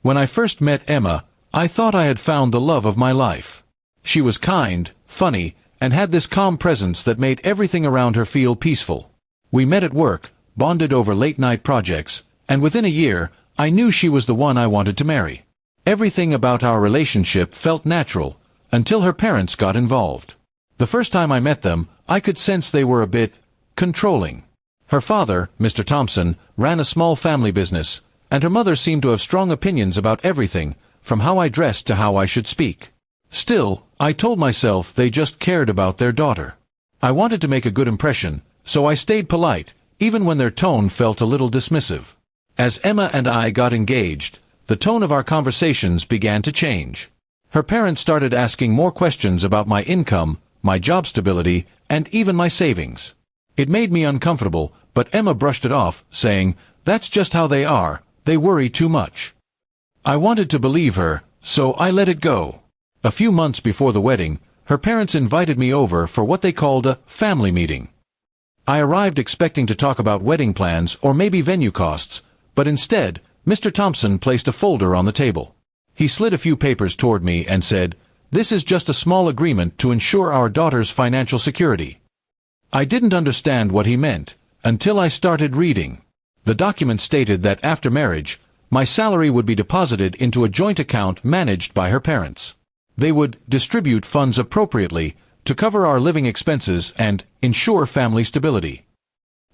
When I first met Emma, I thought I had found the love of my life. She was kind, funny, and had this calm presence that made everything around her feel peaceful. We met at work, bonded over late-night projects, and within a year, I knew she was the one I wanted to marry. Everything about our relationship felt natural, until her parents got involved. The first time I met them, I could sense they were a bit controlling. Her father, Mr. Thompson, ran a small family business, and her mother seemed to have strong opinions about everything, from how I dressed to how I should speak. Still, I told myself they just cared about their daughter. I wanted to make a good impression, so I stayed polite, even when their tone felt a little dismissive. As Emma and I got engaged, the tone of our conversations began to change. Her parents started asking more questions about my income, my job stability, and even my savings. It made me uncomfortable, but Emma brushed it off, saying, "That's just how they are, they worry too much." I wanted to believe her, so I let it go. A few months before the wedding, her parents invited me over for what they called a family meeting. I arrived expecting to talk about wedding plans or maybe venue costs, but instead, Mr. Thompson placed a folder on the table. He slid a few papers toward me and said, "This is just a small agreement to ensure our daughter's financial security." I didn't understand what he meant, until I started reading. The document stated that after marriage, my salary would be deposited into a joint account managed by her parents. They would distribute funds appropriately to cover our living expenses and ensure family stability.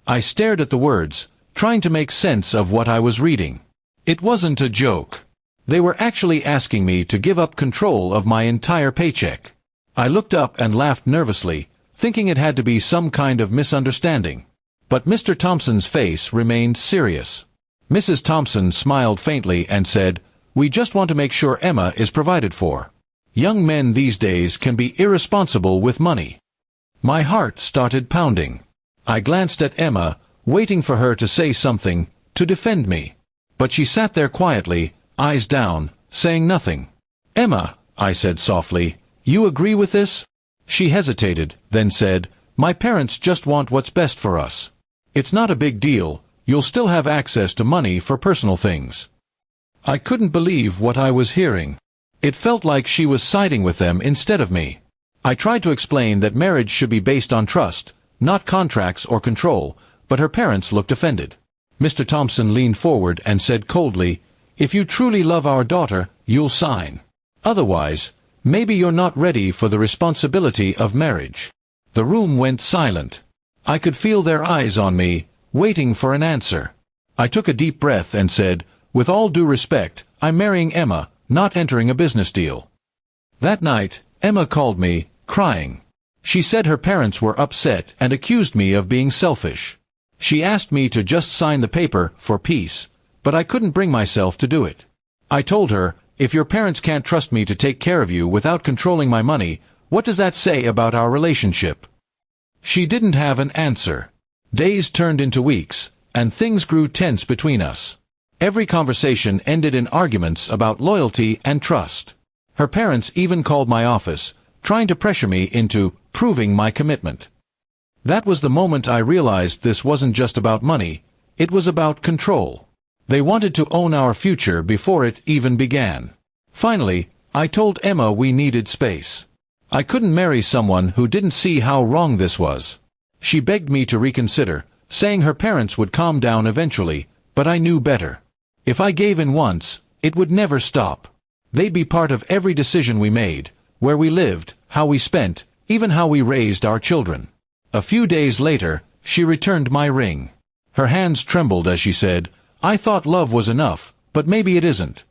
I stared at the words, trying to make sense of what I was reading. It wasn't a joke. They were actually asking me to give up control of my entire paycheck. I looked up and laughed nervously, thinking it had to be some kind of misunderstanding. But Mr. Thompson's face remained serious. Mrs. Thompson smiled faintly and said, "We just want to make sure Emma is provided for. Young men these days can be irresponsible with money." My heart started pounding. I glanced at Emma, waiting for her to say something, to defend me. But she sat there quietly, eyes down, saying nothing. "Emma," I said softly, "you agree with this?" She hesitated, then said, "My parents just want what's best for us. It's not a big deal, you'll still have access to money for personal things." I couldn't believe what I was hearing. It felt like she was siding with them instead of me. I tried to explain that marriage should be based on trust, not contracts or control, but her parents looked offended. Mr. Thompson leaned forward and said coldly, "If you truly love our daughter, you'll sign. Otherwise, maybe you're not ready for the responsibility of marriage." The room went silent. I could feel their eyes on me, waiting for an answer. I took a deep breath and said, "With all due respect, I'm marrying Emma, not entering a business deal." That night, Emma called me, crying. She said her parents were upset and accused me of being selfish. She asked me to just sign the paper for peace, but I couldn't bring myself to do it. I told her, "If your parents can't trust me to take care of you without controlling my money, what does that say about our relationship?" She didn't have an answer. Days turned into weeks, and things grew tense between us. Every conversation ended in arguments about loyalty and trust. Her parents even called my office, trying to pressure me into proving my commitment. That was the moment I realized this wasn't just about money, it was about control. They wanted to own our future before it even began. Finally, I told Emma we needed space. I couldn't marry someone who didn't see how wrong this was. She begged me to reconsider, saying her parents would calm down eventually, but I knew better. If I gave in once, it would never stop. They'd be part of every decision we made, where we lived, how we spent, even how we raised our children. A few days later, she returned my ring. Her hands trembled as she said, "I thought love was enough, but maybe it isn't."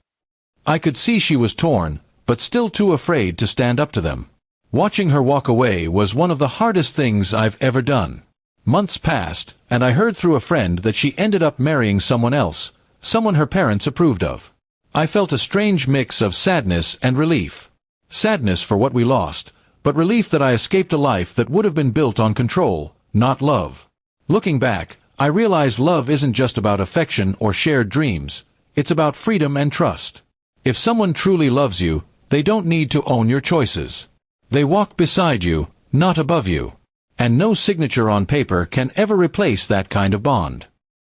I could see she was torn, but still too afraid to stand up to them. Watching her walk away was one of the hardest things I've ever done. Months passed, and I heard through a friend that she ended up marrying someone else, someone her parents approved of. I felt a strange mix of sadness and relief. Sadness for what we lost, but relief that I escaped a life that would have been built on control, not love. Looking back, I realize love isn't just about affection or shared dreams, it's about freedom and trust. If someone truly loves you, they don't need to own your choices. They walk beside you, not above you. And no signature on paper can ever replace that kind of bond.